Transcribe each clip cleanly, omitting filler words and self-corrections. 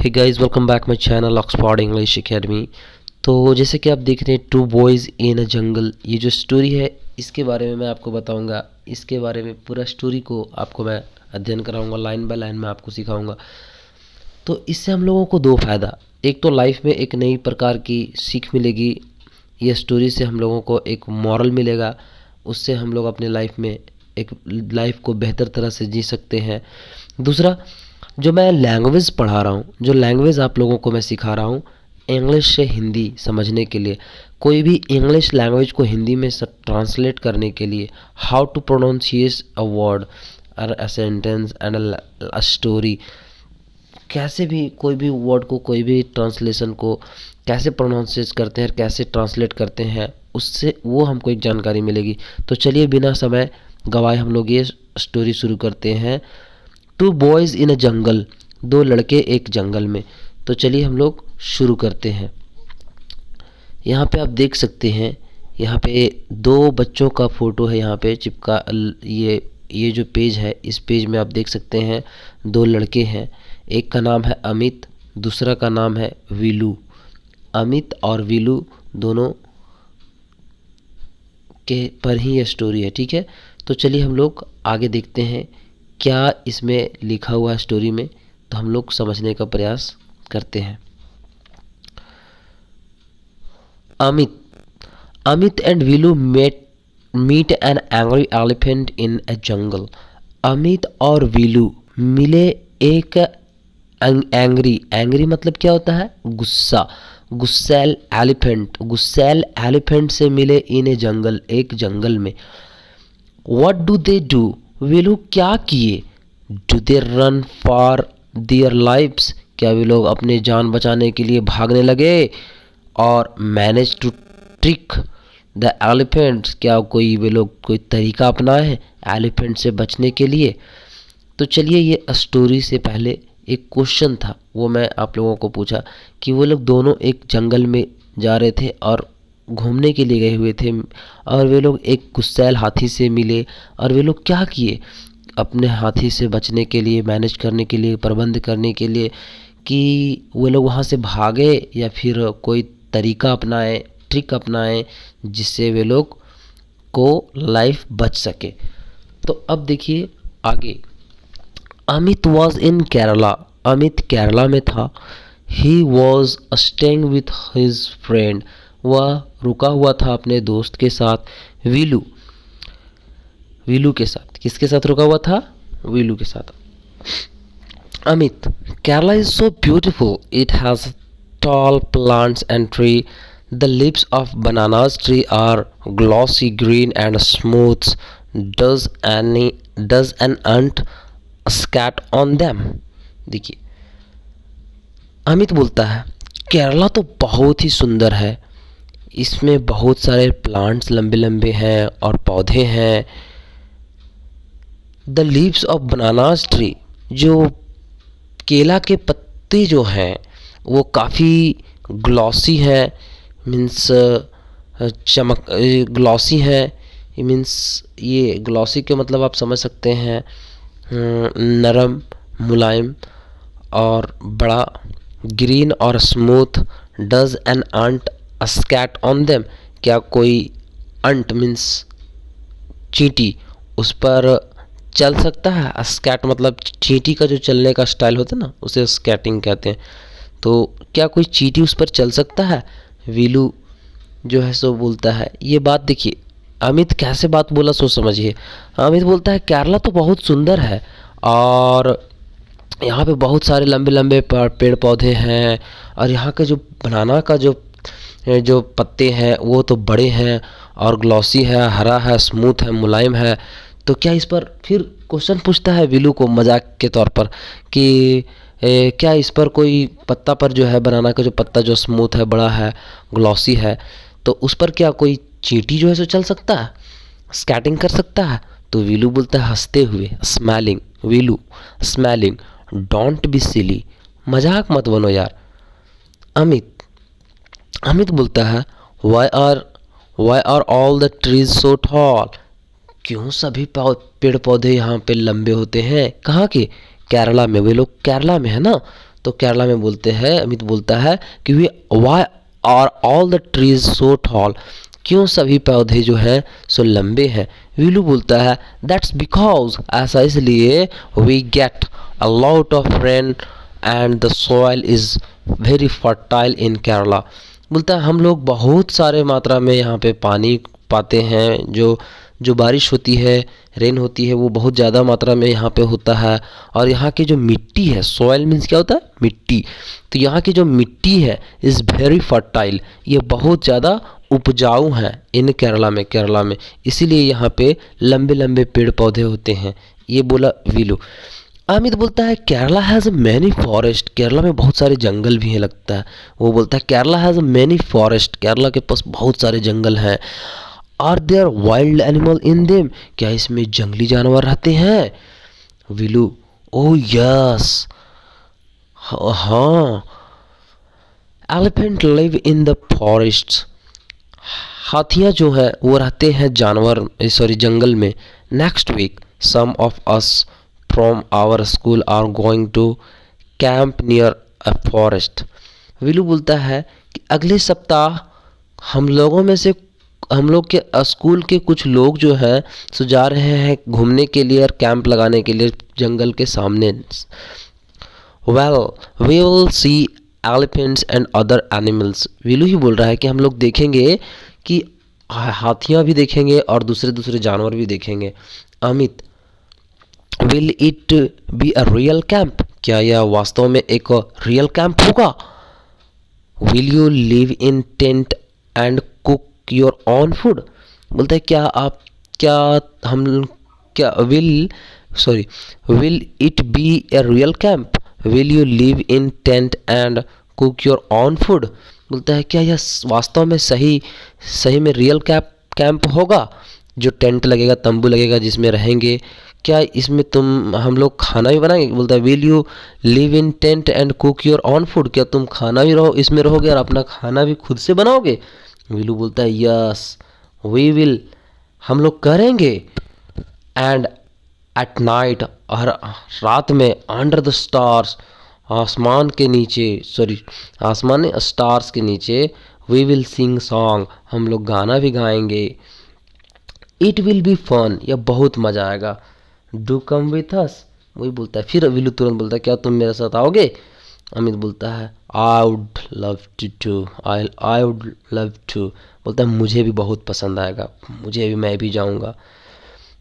Hey guys, welcome back my channel Oxford English Academy. तो जैसे कि आप देख रहे हैं टू बॉयज़ इन अ जंगल, ये जो स्टोरी है इसके बारे में मैं आपको बताऊंगा। इसके बारे में पूरा स्टोरी को आपको मैं अध्ययन कराऊंगा, लाइन बाय लाइन मैं आपको सिखाऊंगा। तो इससे हम लोगों को दो फ़ायदा, एक तो लाइफ में एक नई प्रकार की सीख मिलेगी, ये स्टोरी से हम लोगों को एक मॉरल मिलेगा, उससे हम लोग अपने लाइफ में एक लाइफ को बेहतर तरह से जी सकते हैं। दूसरा, जो मैं लैंग्वेज पढ़ा रहा हूँ, जो लैंग्वेज आप लोगों को मैं सिखा रहा हूँ इंग्लिश से हिंदी समझने के लिए, कोई भी इंग्लिश लैंग्वेज को हिंदी में ट्रांसलेट करने के लिए, how to pronounciate a word और a sentence and a story, कैसे भी कोई भी वर्ड को, कोई भी ट्रांसलेशन को कैसे प्रोनाउंसिएट करते हैं, कैसे ट्रांसलेट करते हैं, उससे वो हमको एक जानकारी मिलेगी। तो चलिए बिना समय गवाए हम लोग ये स्टोरी शुरू करते हैं। टू बॉयज़ इन अ जंगल, दो लड़के एक जंगल में। तो चलिए हम लोग शुरू करते हैं। यहाँ पे आप देख सकते हैं, यहाँ पे दो बच्चों का फ़ोटो है, यहाँ पे चिपका। ये जो पेज है, इस पेज में आप देख सकते हैं दो लड़के हैं। एक का नाम है अमित, दूसरा का नाम है वीलू। अमित और वीलू दोनों के पर ही ये स्टोरी है, ठीक है। तो चलिए हम लोग आगे देखते हैं क्या इसमें लिखा हुआ है स्टोरी में, तो हम लोग समझने का प्रयास करते हैं। Amit Amit and Veelu meet an angry elephant in a jungle. Amit और वीलू मिले एक एंग्री मतलब क्या होता है? गुस्सा। गुस्सैल एलिफेंट से मिले इन ए जंगल, एक जंगल में। What do they do? वे लोग क्या किए? Do they run for their lives? क्या वे लोग अपने जान बचाने के लिए भागने लगे? और manage to trick the elephants, क्या वे लोग कोई तरीका अपनाए एलिफेंट से बचने के लिए? तो चलिए, ये स्टोरी से पहले एक क्वेश्चन था, वो मैं आप लोगों को पूछा कि वो लोग दोनों एक जंगल में जा रहे थे और घूमने के लिए गए हुए थे, और वे लोग एक गुस्सैल हाथी से मिले। और वे लोग क्या किए अपने हाथी से बचने के लिए, मैनेज करने के लिए, प्रबंध करने के लिए, कि वे लोग वहाँ से भागे या फिर कोई तरीका अपनाए, ट्रिक अपनाए, जिससे वे लोग को लाइफ बच सके। तो अब देखिए आगे। अमित वॉज इन केरला, अमित केरला में था। He was staying with his friend, वह रुका हुआ था अपने दोस्त के साथ। वीलू के साथ। किसके साथ रुका हुआ था? वीलू के साथ। Amit, Kerala is so beautiful, it has tall plants and tree. The leaves of bananas tree are glossy green and smooth. Does an ant scat on them? देखिए, अमित बोलता है केरला तो बहुत ही सुंदर है, इसमें बहुत सारे प्लांट्स लंबे लंबे हैं और पौधे हैं। The leaves of bananas tree, जो केला के पत्ते जो हैं वो काफ़ी ग्लॉसी हैं, मीन्स चमक, ग्लॉसी हैं। मीन्स ये ग्लॉसी के मतलब आप समझ सकते हैं नरम, मुलायम और बड़ा। ग्रीन और smooth. Does an ant scat on them, क्या कोई अंट मीन्स चींटी उस पर चल सकता है? स्कैट मतलब चींटी का जो चलने का स्टाइल होता है ना, उसे स्कैटिंग कहते हैं। तो क्या कोई चींटी उस पर चल सकता है? वीलू जो है सो बोलता है। ये बात देखिए, अमित कैसे बात बोला सो समझिए। अमित बोलता है केरला तो बहुत सुंदर है और यहाँ पे बहुत सारे लंबे लंबे पेड़ पौधे हैं, और यहाँ के जो बनाना का जो पत्ते हैं वो तो बड़े हैं और ग्लॉसी है, हरा है, स्मूथ है, मुलायम है। तो क्या इस पर, फिर क्वेश्चन पूछता है वीलू को मजाक के तौर पर कि क्या इस पर कोई पत्ता पर जो है, बनाना का जो पत्ता जो स्मूथ है, बड़ा है, ग्लॉसी है, तो उस पर क्या कोई चींटी जो है सो चल सकता है, स्कैटिंग कर सकता है? तो वीलू बोलता है हंसते हुए, smiling, Veelu smiling, don't be silly, मजाक मत बनो यार। अमित बोलता है why are all the trees so tall, क्यों सभी पेड़ पौधे यहाँ पे लंबे होते हैं? कहाँ के? केरला में। वे लोग केरला में है ना, तो केरला में बोलते हैं, अमित बोलता है कि we why are all the trees so tall, क्यों सभी पौधे जो हैं सो लंबे हैं। वीलू बोलता है दैट्स बिकॉज, ऐसा इसलिए, we get a lot of rain and the soil is very fertile in Kerala. बोलता है हम लोग बहुत सारे मात्रा में यहाँ पे पानी पाते हैं, जो बारिश होती है, रेन होती है, वो बहुत ज़्यादा मात्रा में यहाँ पे होता है। और यहाँ की जो मिट्टी है, सॉइल मीन्स क्या होता है, मिट्टी, तो यहाँ की जो मिट्टी है इज़ वेरी फर्टाइल, ये बहुत ज़्यादा उपजाऊ हैं इन केरला में, इसीलिए यहाँ पे लंबे लंबे पेड़ पौधे होते हैं, ये बोला वीलू। अमित बोलता है Kerala has many forest, Kerala में बहुत सारे जंगल भी हैं लगता है। वो बोलता है Kerala has many forest, Kerala के पास बहुत सारे जंगल हैं। Are there wild animal in them, क्या इसमें जंगली जानवर रहते हैं। विलू ओह यस, हाँ, elephant live in the forest, हाथियाँ जो है वो रहते हैं जंगल में। Next week some of us from our school are going to camp near a forest. Vilu बोलता है कि अगले सप्ताह हम लोग के स्कूल के कुछ लोग जो हैं सो जा रहे हैं घूमने के लिए और कैंप लगाने के लिए जंगल के सामने। Well we will see elephants and other animals, Vilu ही बोल रहा है कि हम लोग देखेंगे कि हाथियाँ भी देखेंगे और दूसरे दूसरे जानवर भी देखेंगे। Amit will it be a real camp, क्या यह वास्तव में एक रियल कैंप होगा। Will you live in tent and cook your own food, बोलता है will it be a real camp, will you live in tent and cook your own food, बोलता है क्या यह वास्तव में सही में रियल कैंप होगा, जो टेंट लगेगा, तंबू लगेगा जिसमें रहेंगे, क्या इसमें हम लोग खाना भी बनाएंगे। बोलता है will you live in tent and cook your own food, क्या तुम खाना भी इसमें रहोगे और अपना खाना भी खुद से बनाओगे। विलू बोलता है यस वी विल, हम लोग करेंगे। एंड एट नाइट, और रात में, अंडर द स्टार्स, आसमान में स्टार्स के नीचे, वी विल सिंग सॉन्ग, हम लोग गाना भी गाएंगे। इट विल बी फन, यह बहुत मज़ा आएगा। डू कम विथ अस, वही बोलता है। फिर विलू तुरंत बोलता है क्या तुम मेरे साथ आओगे। अमित बोलता है आई वुड लव टू, बोलता है मुझे भी बहुत पसंद आएगा, मैं भी जाऊंगा।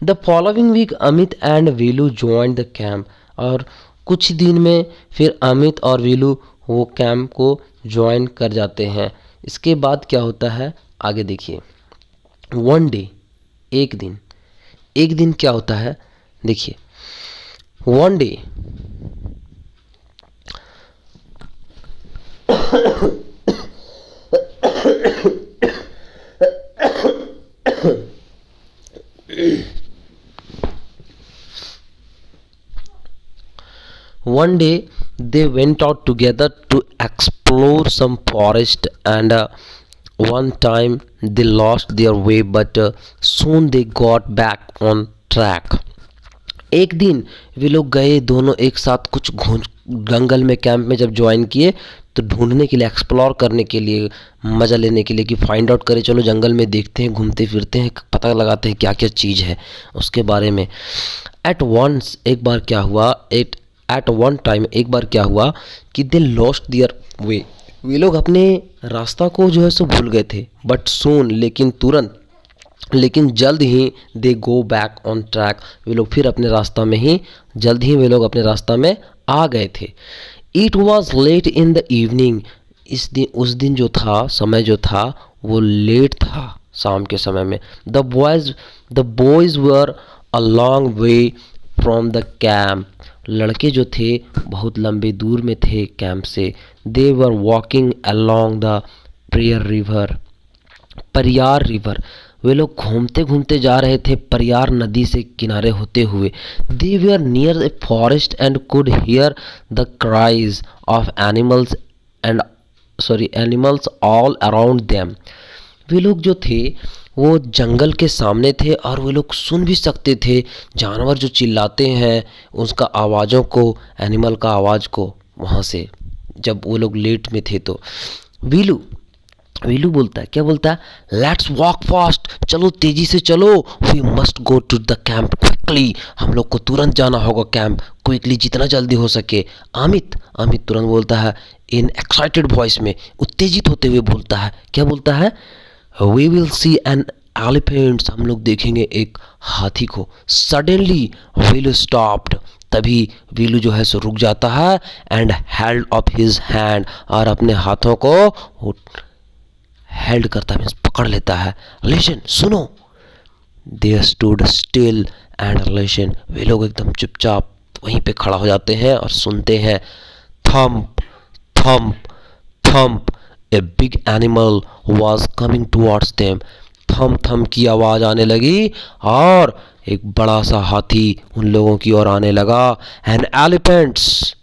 The following week Amit and Veelu join the camp, और कुछ दिन में फिर अमित और वीलू वो कैंप को ज्वाइन कर जाते हैं। इसके बाद क्या होता है आगे देखिए। वन डे, एक दिन क्या होता है देखिए। One day One day they went out together to explore some forest, and one time they lost their way, but soon they got back on track. एक दिन वे लोग गए दोनों एक साथ कुछ जंगल में, कैंप में जब ज्वाइन किए तो ढूंढने के लिए, एक्सप्लोर करने के लिए, मज़ा लेने के लिए कि फाइंड आउट करें, चलो जंगल में देखते हैं, घूमते फिरते हैं, पता लगाते हैं क्या क्या चीज़ है उसके बारे में। एट वन टाइम एक बार क्या हुआ कि दे लॉस्ट देयर वे, वे लोग अपने रास्ता को जो है सो भूल गए थे। बट सून, लेकिन जल्द ही दे गो बैक ऑन ट्रैक, वे लोग फिर अपने रास्ता में ही, जल्द ही वे लोग अपने रास्ता में आ गए थे। It was late in the evening, उस दिन जो था, समय जो था वो लेट था, शाम के समय में। The boys were a long way from the camp, लड़के जो थे बहुत लंबे दूर में थे कैंप से। दे were walking along the Pariyar river, वे लोग घूमते घूमते जा रहे थे परियार नदी से किनारे होते हुए। They were near a forest and could hear the cries of animals all around them, वे लोग जो थे वो जंगल के सामने थे और वे लोग सुन भी सकते थे जानवर जो चिल्लाते हैं उसका आवाज़ों को, एनिमल का आवाज़ को वहाँ से, जब वो लोग लेट में थे तो वीलू वीलू बोलता है, क्या बोलता है, लेट्स वॉक फास्ट, चलो तेजी से चलो, we must go to the camp quickly, हम लोग को तुरंत जाना होगा कैंप, क्विकली जितना जल्दी हो सके। अमित अमित तुरंत बोलता है इन एक्साइटेड वॉइस में, उत्तेजित होते हुए बोलता है, क्या बोलता है, we will see an elephants, हम लोग देखेंगे एक हाथी को। सडनली वीलू स्टॉप्ड, तभी वीलू जो है सो रुक जाता है, and held up his hand, और अपने हाथों को हेल्ड करता है, मीन्स पकड़ लेता है। लिसन, सुनो। They stood still and listen, वे लोग एकदम चुपचाप वहीं पे खड़ा हो जाते हैं और सुनते हैं। Thump thump thump, a big animal was coming towards them, थम थम की आवाज़ आने लगी और एक बड़ा सा हाथी उन लोगों की ओर आने लगा। एन एलिफेंट्स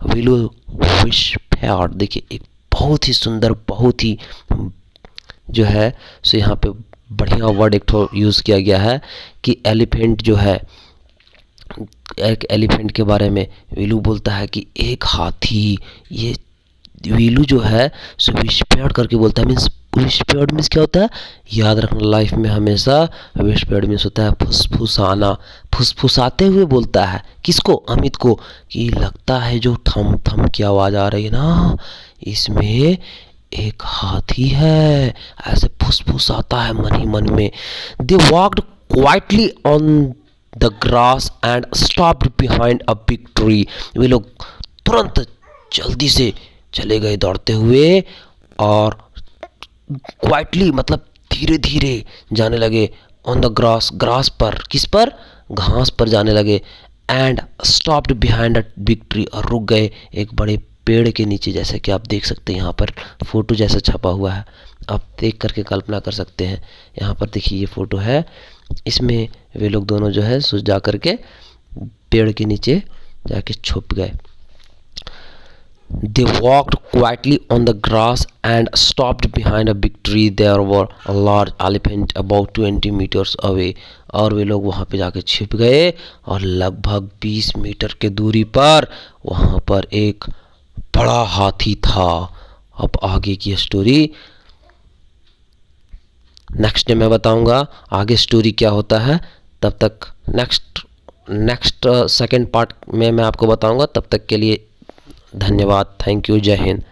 विलू विस्पेयर्ड, देखिए एक बहुत ही सुंदर, बहुत ही जो है सो यहाँ पे बढ़िया वर्ड एक तो यूज़ किया गया है कि एलिफेंट जो है, एक एलिफेंट के बारे में वीलू बोलता है कि एक हाथी, ये वीलू जो है सो विस्पेयर्ड करके बोलता है, मीन्स विस्पेयर्ड मीन्स क्या होता है, याद रखना लाइफ में हमेशा, विस्पेयर्ड मीन्स होता है फुसफुसाना, फुसफुसाते हुए बोलता है, किसको, अमित को, कि लगता है जो थम थम की आवाज़ आ रही है ना, इसमें एक हाथी है, ऐसे फुसफुसाता है मन ही मन में। They walked quietly on the grass and stopped behind a big tree, वे लोग तुरंत जल्दी से चले गए दौड़ते हुए, और क्वाइटली मतलब धीरे धीरे जाने लगे, ऑन द ग्रास, ग्रास पर, किस पर, घास पर जाने लगे, and stopped behind a big tree, और रुक गए एक बड़े पेड़ के नीचे, जैसे कि आप देख सकते हैं यहाँ पर फोटो जैसा छपा हुआ है, आप देख करके कल्पना कर सकते हैं। यहाँ पर देखिए ये फोटो है, इसमें वे लोग दोनों जो है सो जा करके पेड़ के नीचे जाके छुप गए। They walked quietly on the grass and stopped behind a big tree. There were a large elephant about 20 meters away. और वे लोग वहाँ पे जाके छिप गए, और लगभग 20 मीटर के दूरी पर वहाँ पर एक बड़ा हाथी था। अब आगे की स्टोरी नेक्स्ट डे मैं बताऊंगा, आगे स्टोरी क्या होता है, तब तक नेक्स्ट सेकंड पार्ट में मैं आपको बताऊंगा। तब तक के लिए धन्यवाद, थैंक यू, जय हिंद।